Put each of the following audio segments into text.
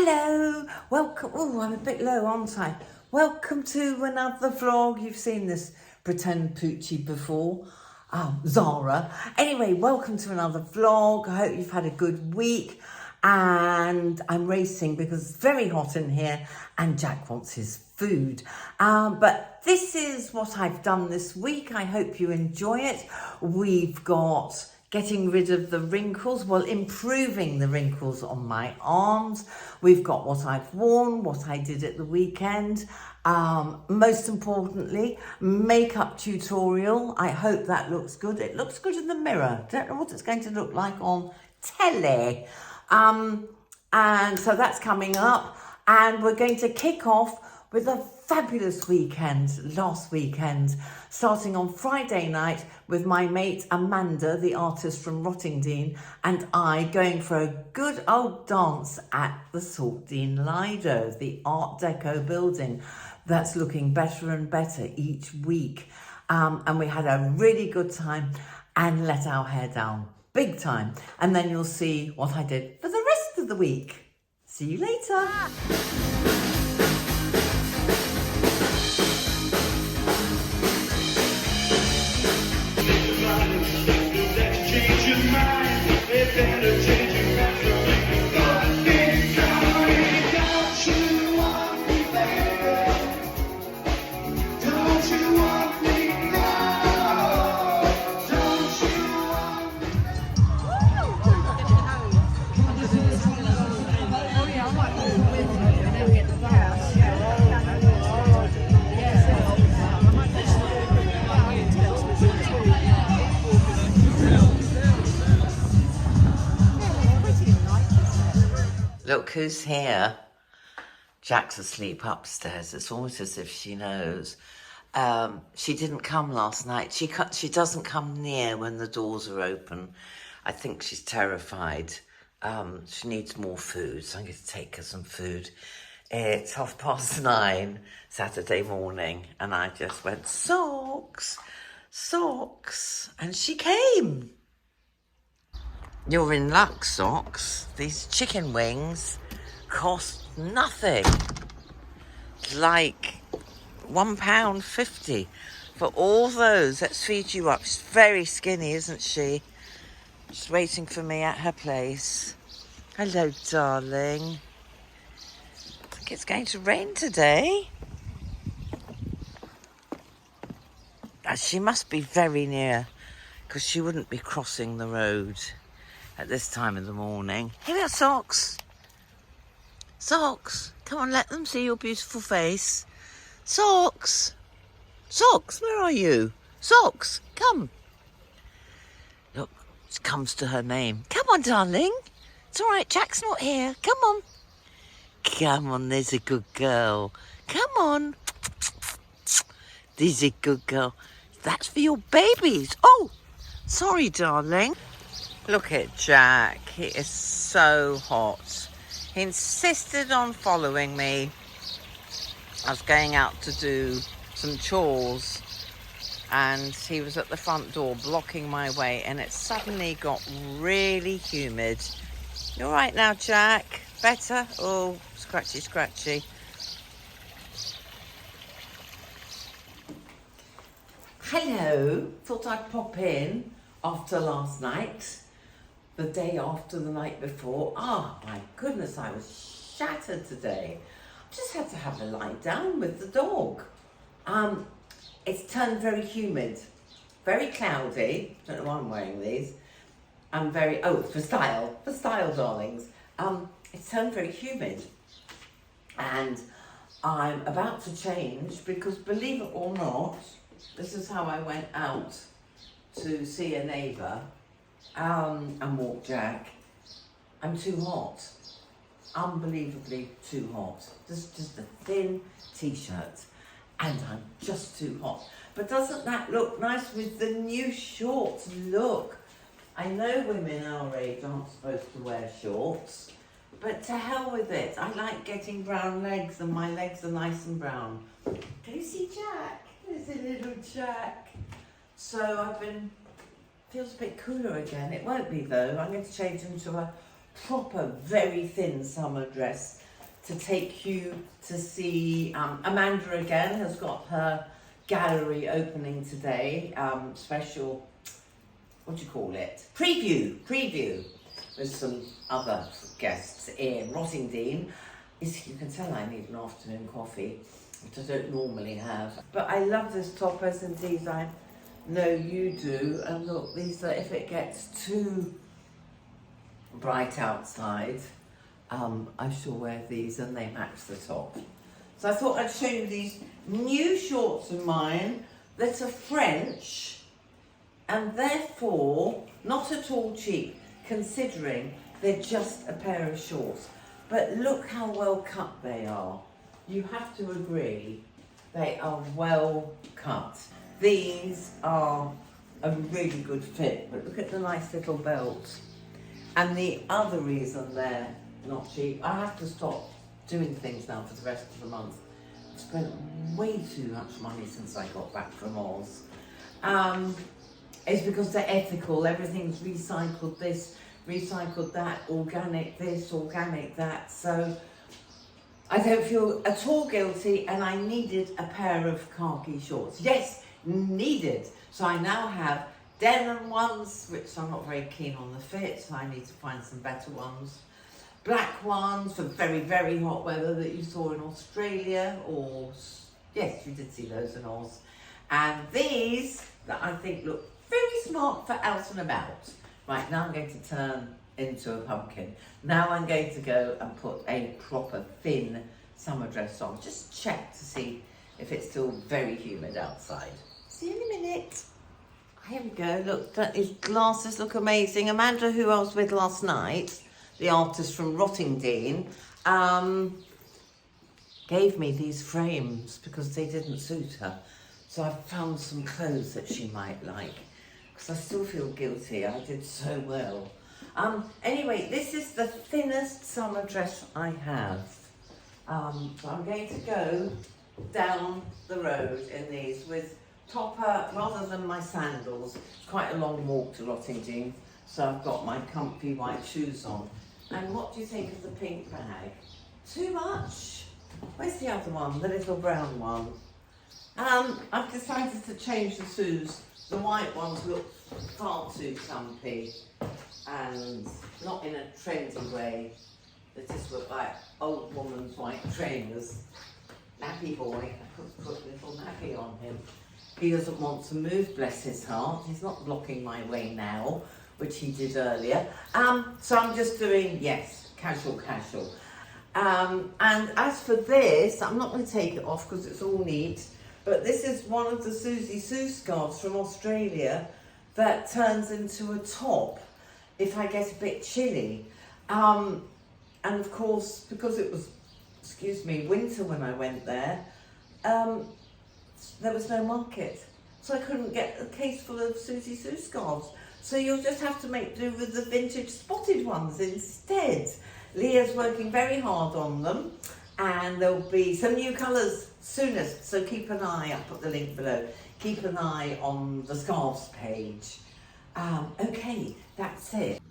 Hello, welcome. Oh, I'm a bit low, aren't I? Welcome to another vlog. You've seen this pretend poochie before. Zara. Anyway, welcome to another vlog. I hope you've had a good week. And I'm racing because it's very hot in here and Jack wants his food. But this is what I've done this week. I hope you enjoy it. We've got getting rid of the wrinkles, well, improving the wrinkles on my arms. We've got what I've worn, what I did at the weekend. Most importantly, makeup tutorial. I hope that looks good. It looks good in the mirror. Don't know what it's going to look like on telly. And so that's coming up. And we're going to kick off with a fabulous weekend, last weekend, starting on Friday night with my mate Amanda, the artist from Rottingdean, and I going for a good old dance at the Saltdean Lido, the Art Deco building that's looking better and better each week. And we had a really good time and let our hair down big time. And then you'll see what I did for the rest of the week. See you later. Look who's here. Jack's asleep upstairs. It's almost as if she knows. She didn't come last night. She doesn't come near when the doors are open. I think she's terrified. She needs more food, so I'm going to take her some food. It's 9:30 Saturday morning, and I just went, socks, socks, and she came. You're in luck, socks. These chicken wings cost nothing. Like £1.50 for all those. Let's feed you up. She's very skinny, isn't she? She's waiting for me at her place. Hello, darling. I think it's going to rain today. She must be very near, because she wouldn't be crossing the road at this time of the morning. Here we are, socks. Socks, come on, let them see your beautiful face. Socks. Socks, where are you? Socks, come. Look, it comes to her name. Come on, darling. It's all right, Jack's not here. Come on. Come on, there's a good girl. Come on. There's a good girl. That's for your babies. Oh, sorry, darling. Look at Jack. He is so hot. He insisted on following me. I was going out to do some chores and he was at the front door blocking my way, and it suddenly got really humid. You all right now, Jack? Better? Oh, scratchy, scratchy. Hello. Thought I'd pop in after last night. The day after the night before. My goodness, I was shattered today. I just had to have a lie down with the dog. It's turned very humid, very cloudy. Don't know why I'm wearing these. I'm very, for style, darlings. It's turned very humid. And I'm about to change because, believe it or not, this is how I went out to see a neighbour. And walk Jack. I'm too hot. Unbelievably too hot. Just a thin t-shirt and I'm just too hot. But doesn't that look nice with the new shorts? Look, I know women our age aren't supposed to wear shorts, but to hell with it. I like getting brown legs and my legs are nice and brown. Can you see Jack? There's a little Jack. So feels a bit cooler again. It won't be though. I'm going to change into a proper, very thin summer dress to take you to see Amanda again has got her gallery opening today. Special, what do you call it? Preview with some other guests in Rottingdean. You can tell I need an afternoon coffee, which I don't normally have. But I love this top, as indeed I know you do. And look, these are, if it gets too bright outside, I shall wear these and they match the top. So I thought I'd show you these new shorts of mine that are French and therefore not at all cheap, considering they're just a pair of shorts. But look how well cut they are. You have to agree, they are well cut. These are a really good fit, but look at the nice little belt. And the other reason they're not cheap, I have to stop doing things now for the rest of the month. I've spent way too much money since I got back from Oz. It's because they're ethical, everything's recycled this, recycled that, organic this, organic that. So I don't feel at all guilty, and I needed a pair of khaki shorts. Yes, needed. So I now have denim ones, which I'm not very keen on the fit, so I need to find some better ones. Black ones for very, very hot weather that you saw in Australia, or yes, you did see those in Oz. And these that I think look very smart for out and about. Right, now I'm going to turn into a pumpkin. Now I'm going to go and put a proper thin summer dress on. Just check to see if it's still very humid outside. See you in a minute. Here we go. Look, his glasses look amazing. Amanda, who I was with last night, the artist from Rottingdean, gave me these frames because they didn't suit her. So I found some clothes that she might like, because I still feel guilty. I did so well. Anyway, this is the thinnest summer dress I have. So I'm going to go down the road in these with topper rather than my sandals. It's quite a long walk to Rottingdean, so I've got my comfy white shoes on. And what do you think of the pink bag? Too much? Where's the other one, the little brown one? I've decided to change the shoes. The white ones look far too comfy and not in a trendy way. They just look like old woman's white trainers. Nappy boy, I could put a little nappy on him. He doesn't want to move, bless his heart. He's not blocking my way now, which he did earlier. So I'm just doing, yes, casual. And as for this, I'm not going to take it off because it's all neat, but this is one of the Susie Sue scarves from Australia that turns into a top if I get a bit chilly. And of course, because it was, winter when I went there, there was no market. So I couldn't get a case full of Susie Sue scarves. So you'll just have to make do with the vintage spotted ones instead. Leah's working very hard on them, and there'll be some new colours soonest. So keep an eye, I'll put the link below. Keep an eye on the scarves page. Okay, that's it.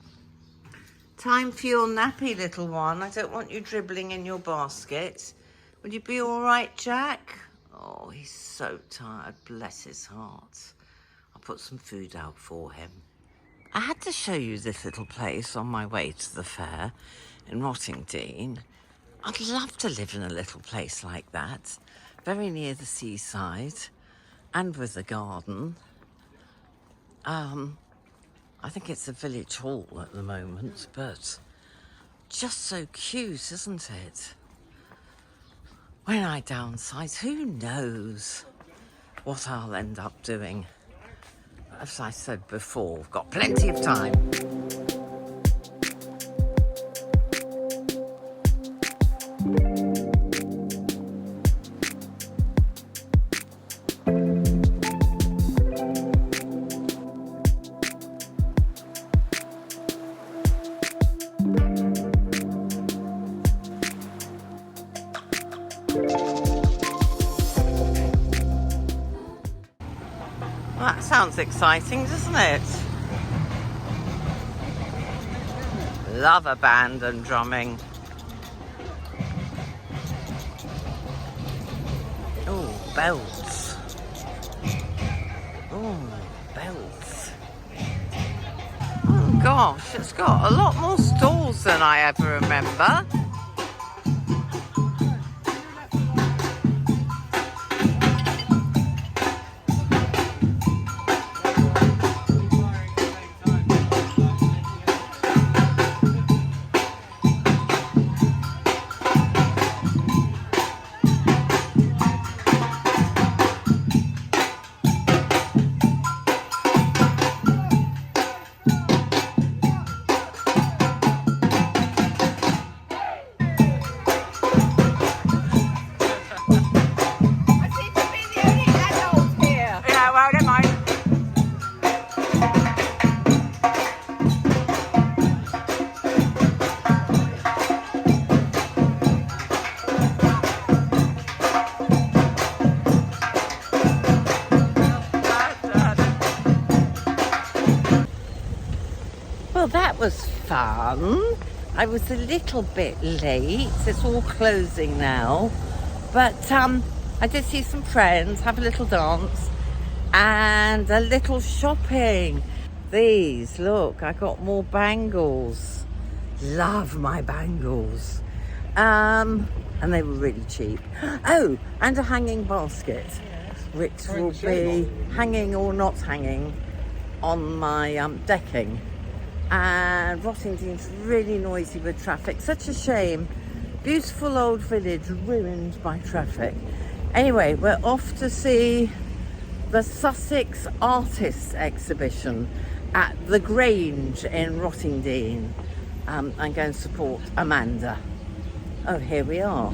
Time for your nappy, little one. I don't want you dribbling in your basket. Would you be all right, Jack? Oh, he's so tired, bless his heart. I'll put some food out for him. I had to show you this little place on my way to the fair in Rottingdean. I'd love to live in a little place like that, very near the seaside and with a garden. I think it's a village hall at the moment, but just so cute, isn't it? When I downsize, who knows what I'll end up doing. As I said before, I've got plenty of time. That sounds exciting, doesn't it? Love a band and drumming. belts. Oh, belts. Oh gosh, it's got a lot more stalls than I ever remember. Well, that was fun. I was a little bit late. It's all closing now. But I did see some friends, have a little dance and a little shopping. These, look, I got more bangles. Love my bangles. And they were really cheap. Oh, and a hanging basket, which will be hanging or not hanging on my decking. And Rottingdean's really noisy with traffic. Such a shame. Beautiful old village ruined by traffic. Anyway, we're off to see the Sussex Artists exhibition at the Grange in Rottingdean. I'm going to support Amanda. Oh, here we are.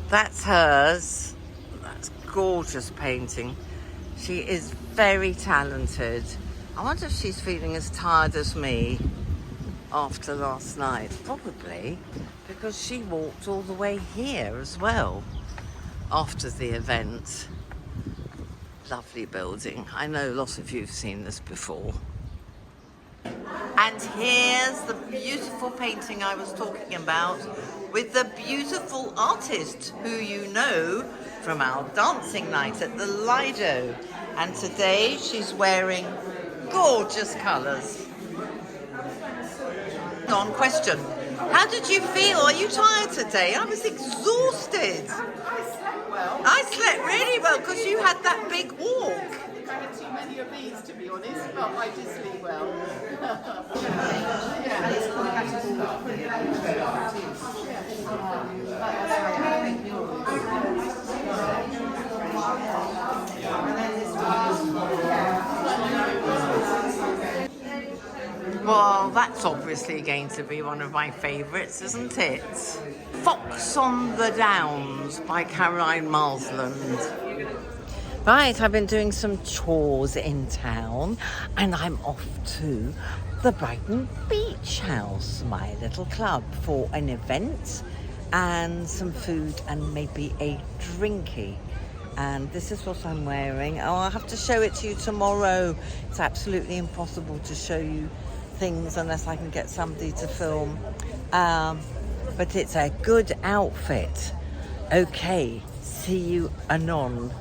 That's hers. That's gorgeous painting. She is very talented. I wonder if she's feeling as tired as me after last night. Probably, because she walked all the way here as well after the event. Lovely building. I know lots of you have seen this before. And here's the beautiful painting I was talking about with the beautiful artist who you know from our dancing night at the Lido. And today she's wearing gorgeous colours. Question. How did you feel? Are you tired today? I was exhausted. I slept well. I slept really well because you had that big walk. I think I had too many of these, to be honest, but I did sleep well. Well, that's obviously going to be one of my favourites, isn't it? Fox on the Downs by Caroline Marsland. Right, I've been doing some chores in town and I'm off to the Brighton Beach House, my little club, for an event and some food and maybe a drinky. And this is what I'm wearing. Oh, I'll have to show it to you tomorrow. It's absolutely impossible to show you things unless I can get somebody to film. But it's a good outfit. Okay, see you anon.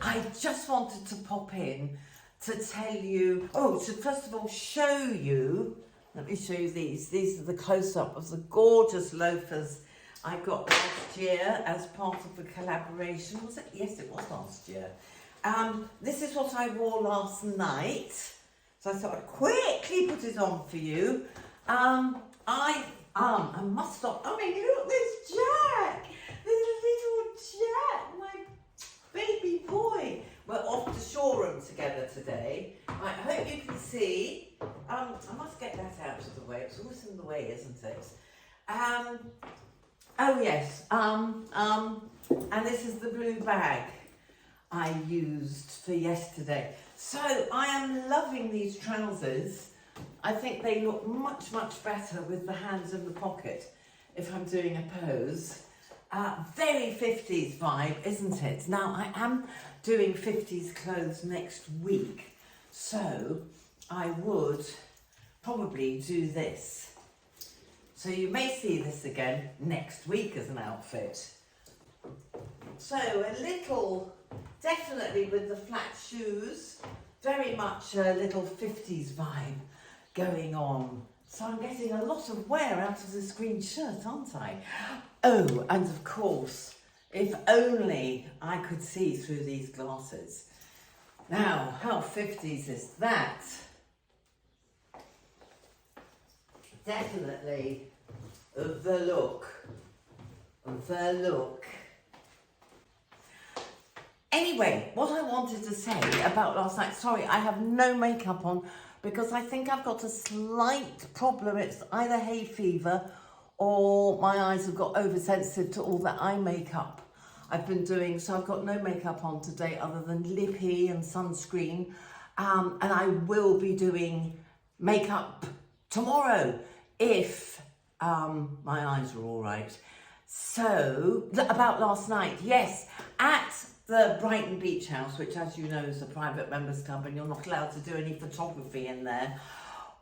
I just wanted to pop in to tell you, to first of all show you, let me show you these. These are the close-up of the gorgeous loafers I got last year as part of the collaboration. Was it? Yes, it was last year. This is what I wore last night. So I thought I'd quickly put it on for you. I must stop. I mean, look at this Jack. There's a little Jack, my baby boy. We're off to Showroom together today. I hope you can see. I must get that out of the way. It's always in the way, isn't it? Oh yes. And this is the blue bag I used for yesterday. So I am loving these trousers. I think they look much, much better with the hands in the pocket if I'm doing a pose. Very 50s vibe, isn't it? Now I am doing 50s clothes next week, so I would probably do this. So you may see this again next week as an outfit. So a little, definitely with the flat shoes, very much a little 50s vibe going on. So I'm getting a lot of wear out of this green shirt, aren't I? Oh, and of course, if only I could see through these glasses. Now, how 50s is that? Definitely the look. The look. Anyway, what I wanted to say about last night, sorry, I have no makeup on because I think I've got a slight problem. It's either hay fever or my eyes have got oversensitive to all that eye makeup I've been doing. So I've got no makeup on today other than lippy and sunscreen. And I will be doing makeup tomorrow if my eyes are all right. So, about last night, yes, at the Brighton Beach House, which as you know is a private members club and you're not allowed to do any photography in there.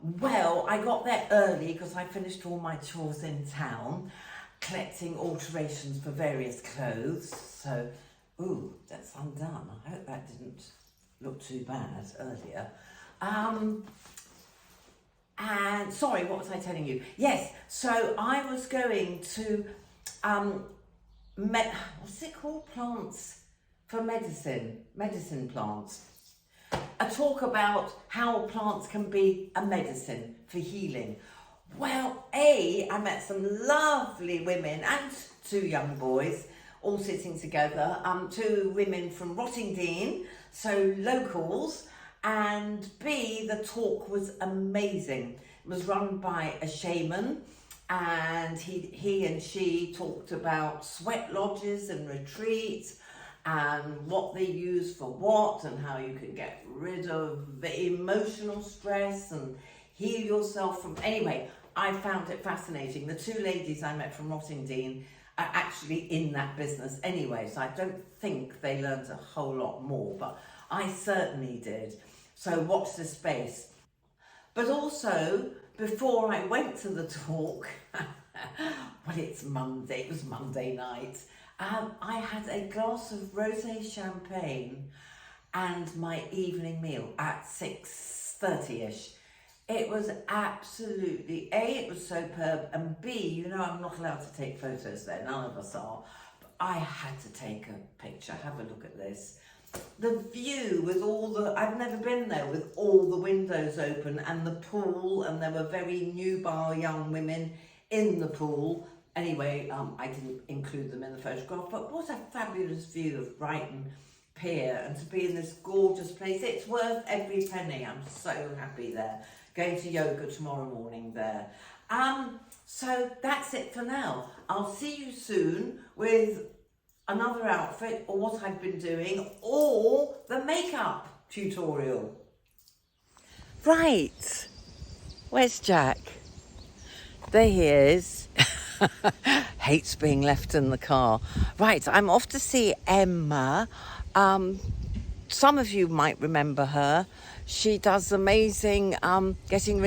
Well, I got there early because I finished all my chores in town, collecting alterations for various clothes. So, ooh, that's undone. I hope that didn't look too bad earlier. And sorry, what was I telling you? Yes, so I was going to, what's it called? Plants for medicine plants. A talk about how plants can be a medicine for healing. Well, I met some lovely women and 2 young boys all sitting together. 2 women from Rottingdean, so locals, and B, the talk was amazing. It was run by a shaman, and he and she talked about sweat lodges and retreats and what they use for what and how you can get rid of the emotional stress and heal yourself from... Anyway, I found it fascinating. The 2 ladies I met from Rottingdean are actually in that business anyway, so I don't think they learned a whole lot more, but I certainly did. So watch this space. But also, before I went to the talk, well, it was Monday night, I had a glass of rosé champagne and my evening meal at 6:30ish. It was absolutely, it was superb, and B, I'm not allowed to take photos there, none of us are, but I had to take a picture. Have a look at this. The view with I've never been there, with all the windows open and the pool, and there were very nubile young women in the pool. Anyway, I didn't include them in the photograph, but what a fabulous view of Brighton Pier, and to be in this gorgeous place. It's worth every penny. I'm so happy there. Going to yoga tomorrow morning there. So that's it for now. I'll see you soon with another outfit or what I've been doing or the makeup tutorial. Right, where's Jack? There he is. Hates being left in the car. Right, I'm off to see Emma. Some of you might remember her. She does amazing getting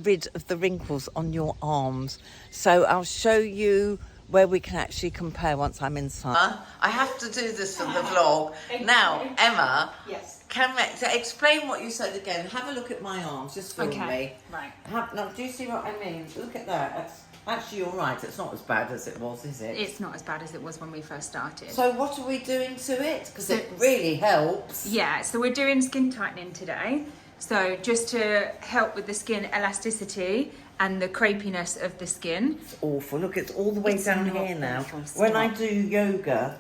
rid of the wrinkles on your arms. So I'll show you where we can actually compare once I'm inside. I have to do this for the vlog. Now, Emma, Yes. Explain what you said again. Have a look at my arms, just film me. Right. Now, do you see what I mean? Look at that. That's actually all right. It's not as bad as it was, is it? It's not as bad as it was when we first started. So what are we doing to it? Because it really helps. Yeah, so we're doing skin tightening today. So just to help with the skin elasticity and the crepiness of the skin. It's awful. Look, it's all the way down here now. Awful. When I do yoga,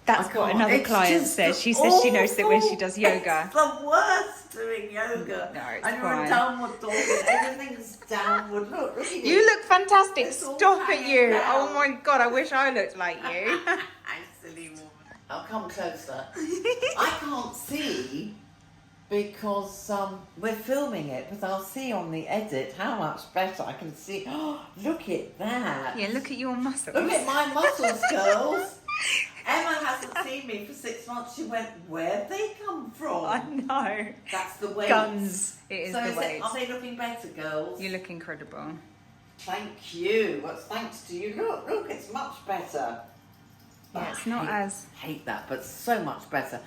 That's what another client says. She says she knows that when she does yoga. It's the worst doing yoga. No, it's and you're fine. a downward dog and everything's downward. Look at You look fantastic. It's all Stop at hanging you. down. Oh my God, I wish I looked like you. I silly woman. I'll come closer. I can't see because we're filming it, but I'll see on the edit how much better I can see. Oh, look at that. Yeah, look at your muscles. Look at my muscles, girls. Emma hasn't seen me for 6 months. She went, where'd they come from? I know. That's the weight. Guns. It is So the weight. are they looking better, girls? You look incredible. Thank you. Well, thanks to you. Look, it's much better. Yeah, it's not as... hate that, but so much better.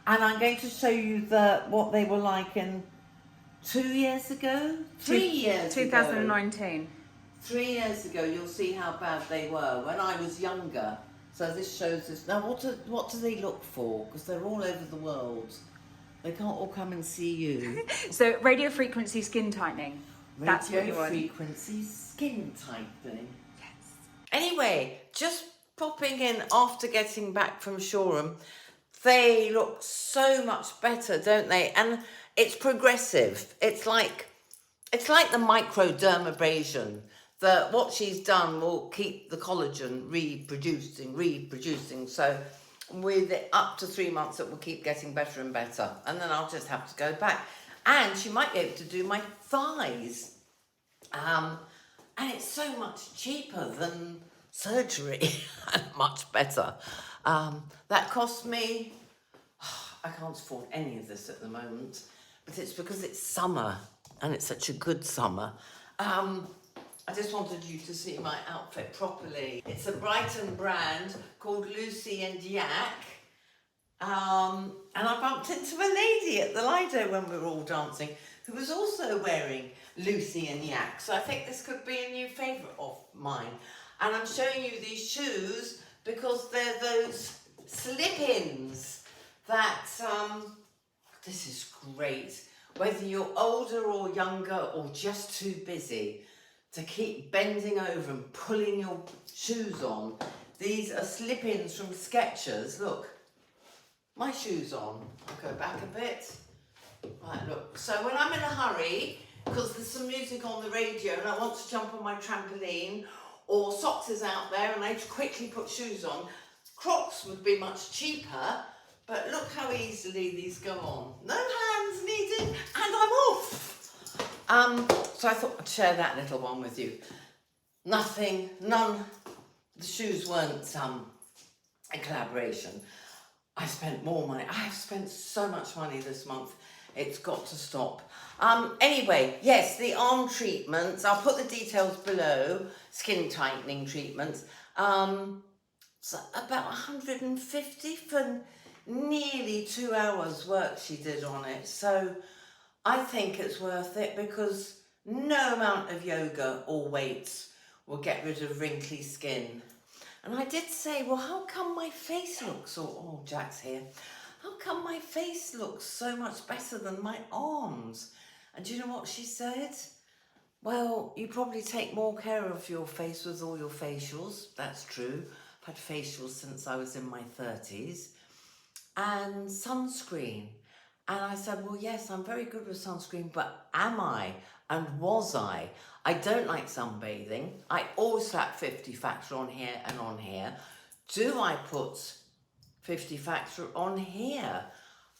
And I'm going to show you what they were like in 2 years ago, 3 years 2019. ago. 3 years ago, you'll see how bad they were when I was younger. So this shows us now. What do they look for? Because they're all over the world. They can't all come and see you. So radio frequency skin tightening. That's what you Radio want. frequency skin tightening. Yes. Anyway, just popping in after getting back from Showroom. They look so much better, don't they? And it's progressive. It's like the microdermabrasion. What she's done will keep the collagen reproducing. So with it up to 3 months, it will keep getting better and better. And then I'll just have to go back. And she might be able to do my thighs. And it's so much cheaper than surgery and much better. That cost me, I can't afford any of this at the moment, but it's because it's summer and it's such a good summer. I just wanted you to see my outfit properly. It's a Brighton brand called Lucy and Yak. And I bumped into a lady at the Lido when we were all dancing who was also wearing Lucy and Yak. So I think this could be a new favourite of mine. And I'm showing you these shoes because they're those slip-ins that, this is great. Whether you're older or younger or just too busy to keep bending over and pulling your shoes on. These are slip-ins from Skechers. Look, my shoes on. I'll go back a bit. Right, look. So when I'm in a hurry, because there's some music on the radio and I want to jump on my trampoline, or socks is out there and I quickly put shoes on, Crocs would be much cheaper, but look how easily these go on. No hands needed, and I'm off. So I thought I'd share that little one with you. The shoes weren't a collaboration. I spent more money. I have spent so much money this month. It's got to stop. Anyway, yes, the arm treatments. I'll put the details below. Skin tightening treatments. So about 150 for nearly 2 hours work she did on it. So I think it's worth it because no amount of yoga or weights will get rid of wrinkly skin. And I did say, well, how come my face looks so... Oh, Jack's here. How come my face looks so much better than my arms? And do you know what she said? Well, you probably take more care of your face with all your facials. That's true. I've had facials since I was in my 30s. And sunscreen. And I said, well, yes, I'm very good with sunscreen, but am I? And was I? I don't like sunbathing. I always slap 50 factor on here and on here. Do I put 50 factor on here?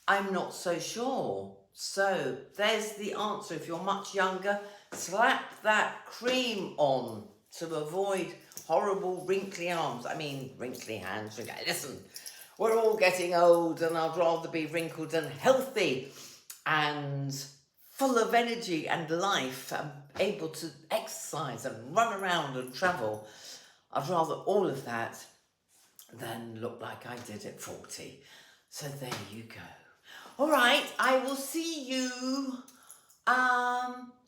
I'm not so sure. So there's the answer. If you're much younger, slap that cream on to avoid horrible wrinkly arms. I mean, wrinkly hands. Listen, we're all getting old and I'd rather be wrinkled and healthy and full of energy and life and able to exercise and run around and travel. I'd rather all of that than look like I did at 40. So there you go. All right, I will see you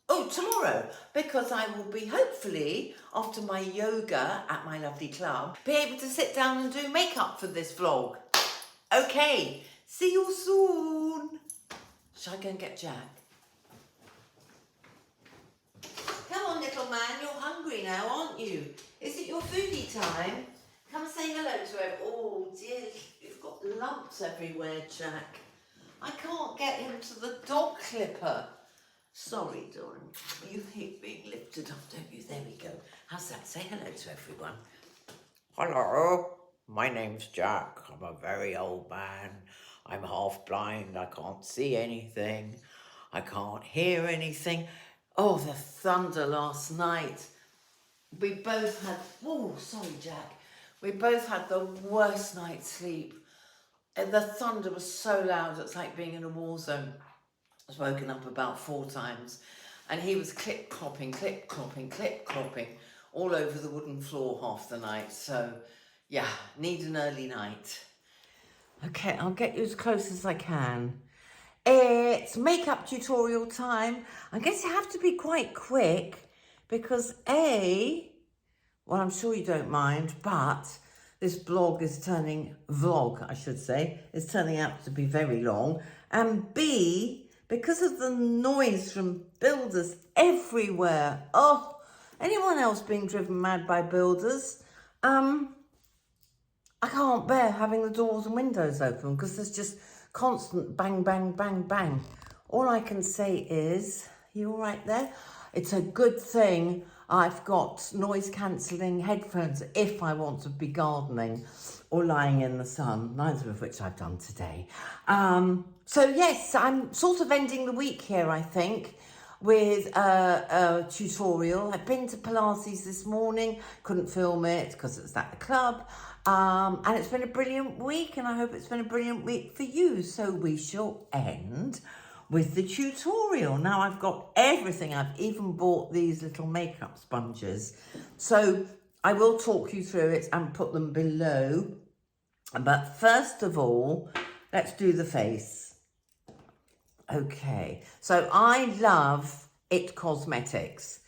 tomorrow, because I will be, hopefully, after my yoga at my lovely club, be able to sit down and do makeup for this vlog. Okay, see you soon. Shall I go and get Jack? Come on, little man, you're hungry now, aren't you? Is it your foodie time? Come and say hello to him. Oh dear, you've got lumps everywhere, Jack. I can't get him to the dog clipper. Sorry, darling. You hate being lifted up, don't you? There we go. How's that? Say hello to everyone. Hello, my name's Jack. I'm a very old man. I'm half blind. I can't see anything. I can't hear anything. Oh, the thunder last night. We both had... Oh, sorry, Jack. We both had the worst night's sleep. And the thunder was so loud, it's like being in a war zone. I was woken up about 4 times. And he was clip-clopping all over the wooden floor half the night. So, Yeah, need an early night. Okay, I'll get you as close as I can. It's makeup tutorial time. I guess you have to be quite quick because well, I'm sure you don't mind, but this vlog, I should say, is turning out to be very long. And B, because of the noise from builders everywhere. Oh, anyone else being driven mad by builders? I can't bear having the doors and windows open because there's just constant bang, bang, bang, bang. All I can say is, you all right there? It's a good thing I've got noise cancelling headphones if I want to be gardening or lying in the sun, neither of which I've done today. So yes, I'm sort of ending the week here, I think, with a tutorial. I've been to Pilates this morning, couldn't film it because it's at the club. And it's been a brilliant week, and I hope it's been a brilliant week for you. So we shall end with the tutorial. Now I've got everything. I've even bought these little makeup sponges. So I will talk you through it and put them below. But first of all, let's do the face. Okay, so I love It Cosmetics,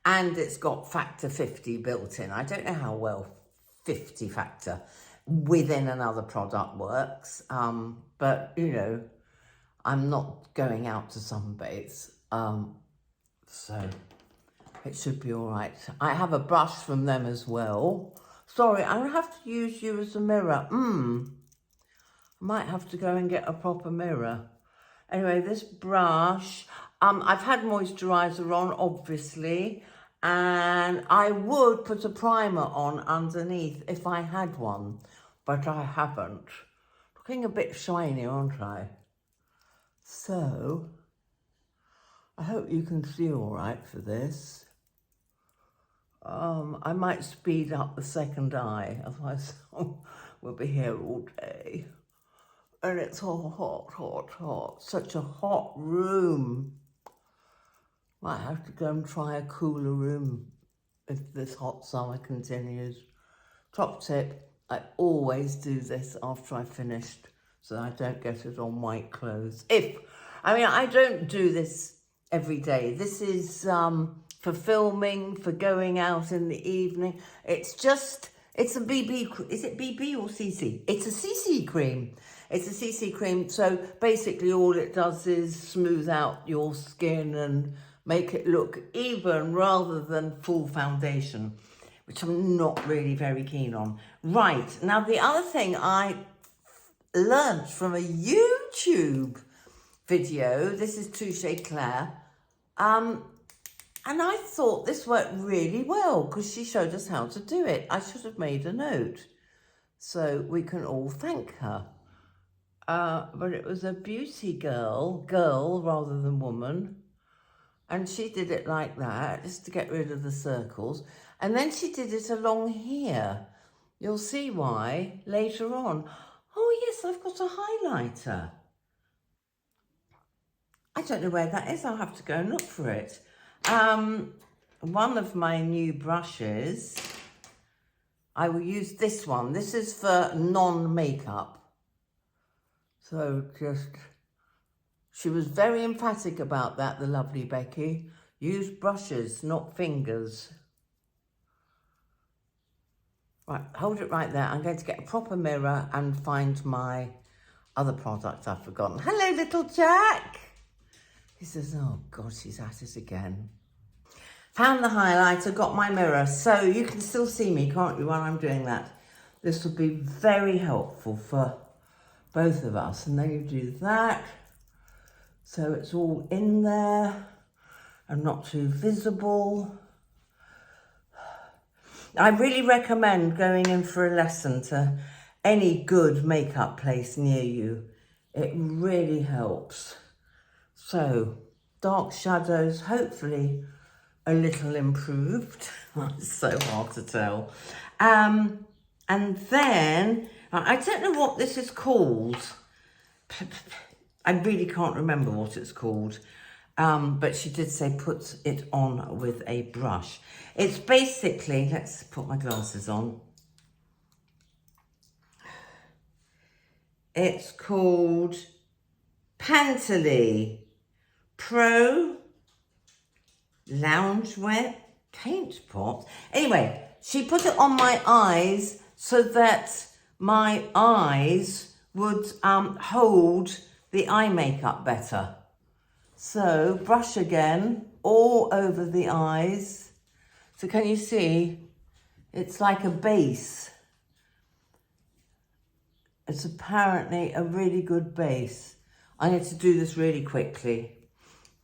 and it's got factor 50 built in. I don't know how well 50 factor within another product works, but you know, I'm not going out to sunbathes, so it should be all right. I have a brush from them as well. Sorry, I have to use you as a mirror. I might have to go and get a proper mirror. Anyway, this brush, I've had moisturiser on, obviously, and I would put a primer on underneath if I had one, but I haven't. Looking a bit shiny, aren't I? So, I hope you can see all right for this. I might speed up the second eye, otherwise we'll be here all day. And it's hot, hot, hot. Such a hot room. Might have to go and try a cooler room if this hot summer continues. Top tip, I always do this after I've finished so I don't get it on white clothes. I don't do this every day. This is for filming, for going out in the evening. It's a BB, is it BB or CC? It's a CC cream. It's a CC cream, so basically all it does is smooth out your skin and make it look even rather than full foundation, which I'm not really very keen on. Right, now the other thing I learnt from a YouTube video, this is Touche Claire, and I thought this worked really well because she showed us how to do it. I should have made a note so we can all thank her. But it was a beauty girl rather than woman. And she did it like that, just to get rid of the circles. And then she did it along here. You'll see why later on. Oh yes, I've got a highlighter. I don't know where that is. I'll have to go and look for it. One of my new brushes, I will use this one. This is for non-makeup. So she was very emphatic about that, the lovely Becky. Use brushes, not fingers. Right, hold it right there. I'm going to get a proper mirror and find my other product I've forgotten. Hello, little Jack. He says, oh God, she's at it again. Found the highlighter, got my mirror. So you can still see me, can't you, while I'm doing that? This would be very helpful for both of us. And then you do that. So it's all in there and not too visible. I really recommend going in for a lesson to any good makeup place near you. It really helps. So, dark shadows, hopefully a little improved. It's so hard to tell. And then, I don't know what this is called. I really can't remember what it's called. But she did say put it on with a brush. It's basically, let's put my glasses on. It's called Pantely Pro Loungewear Paint Pot. Anyway, she put it on my eyes so that my eyes would hold the eye makeup better. So brush again all over the eyes. So can you see? It's like a base. It's apparently a really good base. I need to do this really quickly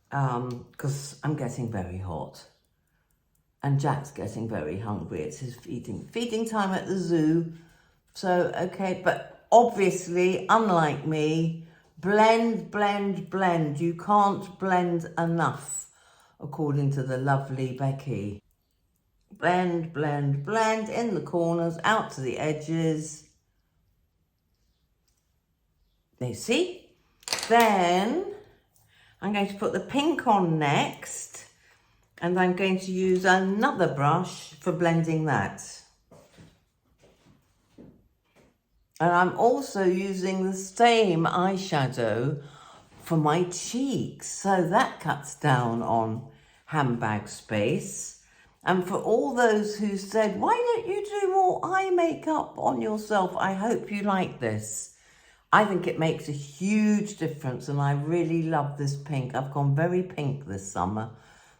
because I'm getting very hot. And Jack's getting very hungry. It's his feeding time at the zoo. So, okay, but obviously, unlike me, blend, blend, blend. You can't blend enough, according to the lovely Becky. Blend, blend, blend in the corners, out to the edges. You see? Then I'm going to put the pink on next, and I'm going to use another brush for blending that. And I'm also using the same eyeshadow for my cheeks, so that cuts down on handbag space. And for all those who said, why don't you do more eye makeup on yourself? I hope you like this. I think it makes a huge difference, and I really love this pink. I've gone very pink this summer.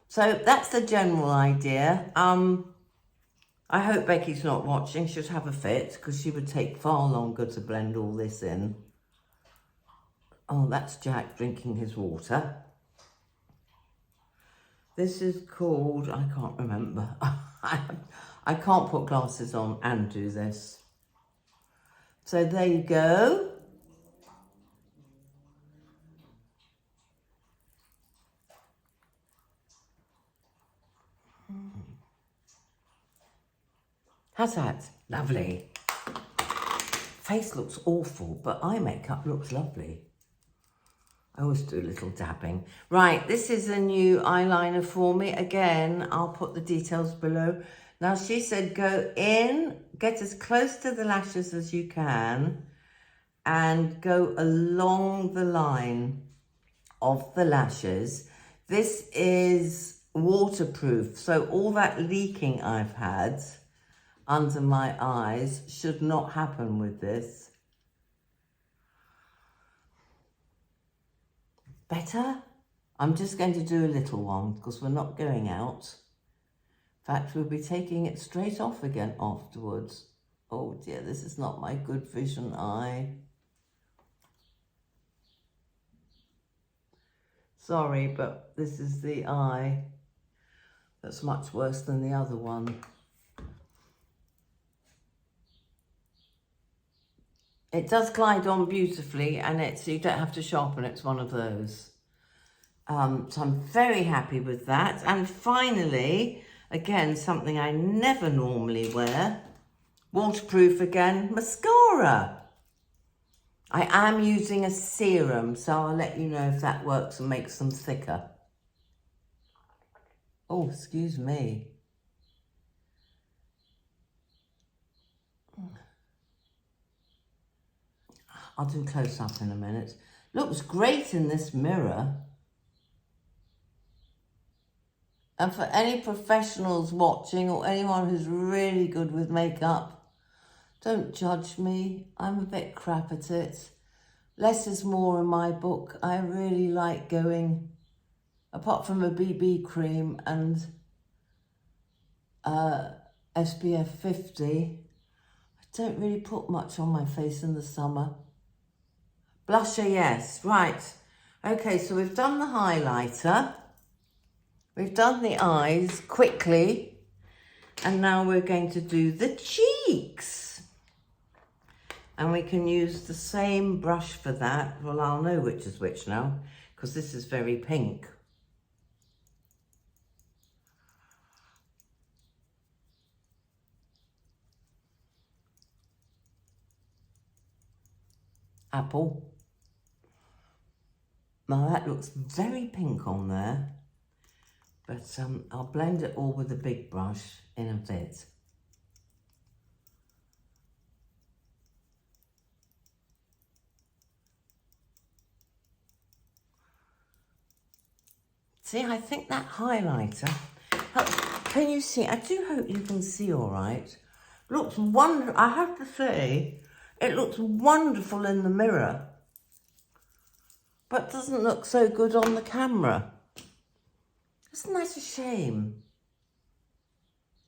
So that's the general idea. I hope Becky's not watching. She'd have a fit because she would take far longer to blend all this in. Oh, that's Jack drinking his water. This is called, I can't remember. I can't put glasses on and do this. So there you go. How's that? Lovely. Face looks awful, but eye makeup looks lovely. I always do a little dabbing. Right, this is a new eyeliner for me. Again, I'll put the details below. Now, she said go in, get as close to the lashes as you can, and go along the line of the lashes. This is waterproof, so all that leaking I've had under my eyes should not happen with this. Better? I'm just going to do a little one because we're not going out. In fact, we'll be taking it straight off again afterwards. Oh dear, this is not my good vision eye. Sorry, but this is the eye that's much worse than the other one. It does glide on beautifully, and you don't have to sharpen. It's one of those. So I'm very happy with that. And finally, again, something I never normally wear, waterproof again, mascara. I am using a serum, so I'll let you know if that works and makes them thicker. Oh, excuse me. I'll do close up in a minute. Looks great in this mirror. And for any professionals watching or anyone who's really good with makeup, don't judge me. I'm a bit crap at it. Less is more in my book. I really like going, apart from a BB cream and SPF 50, I don't really put much on my face in the summer. Blusher, yes. Right. Okay, so we've done the highlighter. We've done the eyes quickly. And now we're going to do the cheeks. And we can use the same brush for that. Well, I'll know which is which now, because this is very pink. Apple. Now that looks very pink on there, but I'll blend it all with a big brush in a bit. See, I think that highlighter, can you see? I do hope you can see all right. Looks wonderful. I have to say, it looks wonderful in the mirror, but doesn't look so good on the camera. Isn't that a shame?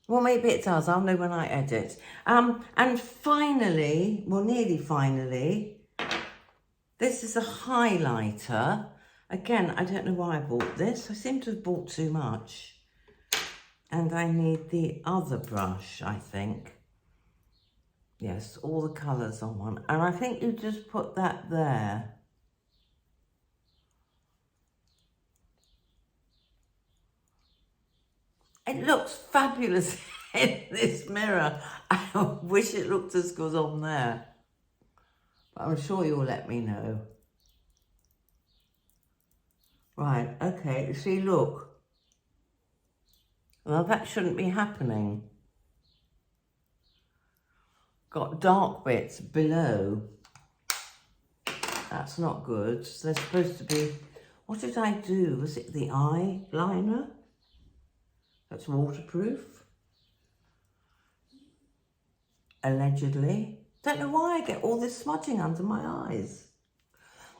Well, maybe it does. I'll know when I edit. And finally, well, nearly finally, this is a highlighter. Again, I don't know why I bought this. I seem to have bought too much. And I need the other brush, I think. Yes, all the colours on one. And I think you just put that there. It looks fabulous in this mirror. I wish it looked as good on there. But I'm sure you'll let me know. Right, okay, see, look. Well, that shouldn't be happening. Got dark bits below. That's not good. They're supposed to be... What did I do? Was it the eyeliner? That's waterproof. Allegedly. Don't know why I get all this smudging under my eyes.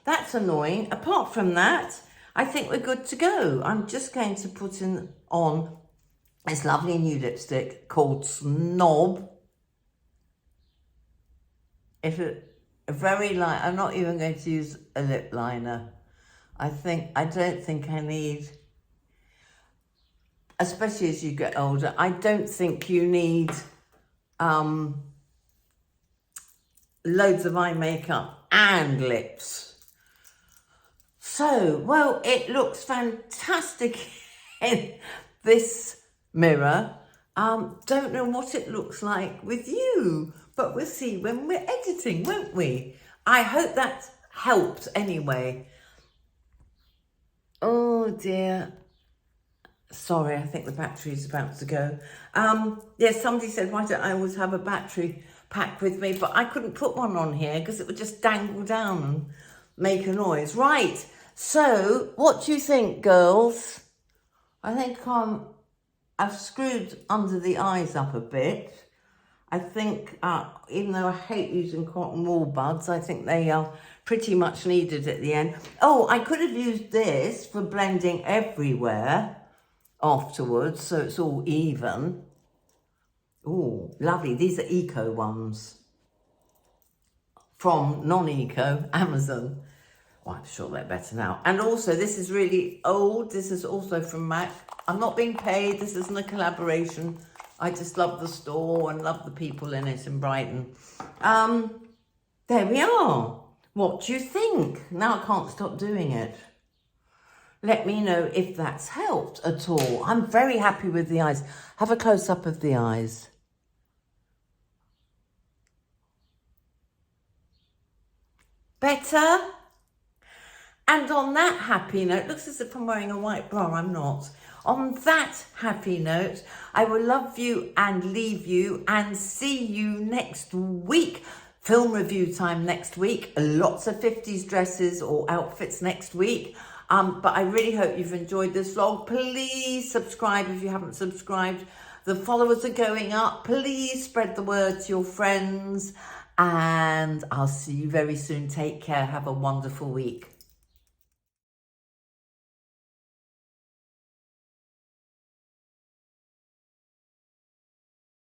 That's annoying. Apart from that, I think we're good to go. I'm just going to put on this lovely new lipstick called Snob. Very light. I'm not even going to use a lip liner. I don't think I need, especially as you get older, I don't think you need loads of eye makeup and lips. So, well, it looks fantastic in this mirror. Don't know what it looks like with you, but we'll see when we're editing, won't we? I hope that helped anyway. Oh dear. Sorry, I think the battery's about to go. Yes, somebody said, why don't I always have a battery pack with me? But I couldn't put one on here because it would just dangle down and make a noise. Right, so what do you think, girls? I think I've screwed under the eyes up a bit. I think, even though I hate using cotton wool buds, I think they are pretty much needed at the end. Oh, I could have used this for blending everywhere afterwards, so it's all even. Oh, lovely. These are eco ones from non-eco, Amazon. Well, I'm sure they're better now. And also, this is really old. This is also from MAC. I'm not being paid. This isn't a collaboration. I just love the store and love the people in it in Brighton. There we are. What do you think? Now I can't stop doing it. Let me know if that's helped at all. I'm very happy with the eyes. Have a close-up of the eyes. Better? And on that happy note, looks as if I'm wearing a white bra, I'm not. On that happy note, I will love you and leave you and see you next week. Film review time next week. Lots of 50s dresses or outfits next week. But I really hope you've enjoyed this vlog. Please subscribe if you haven't subscribed. The followers are going up. Please spread the word to your friends. And I'll see you very soon. Take care. Have a wonderful week.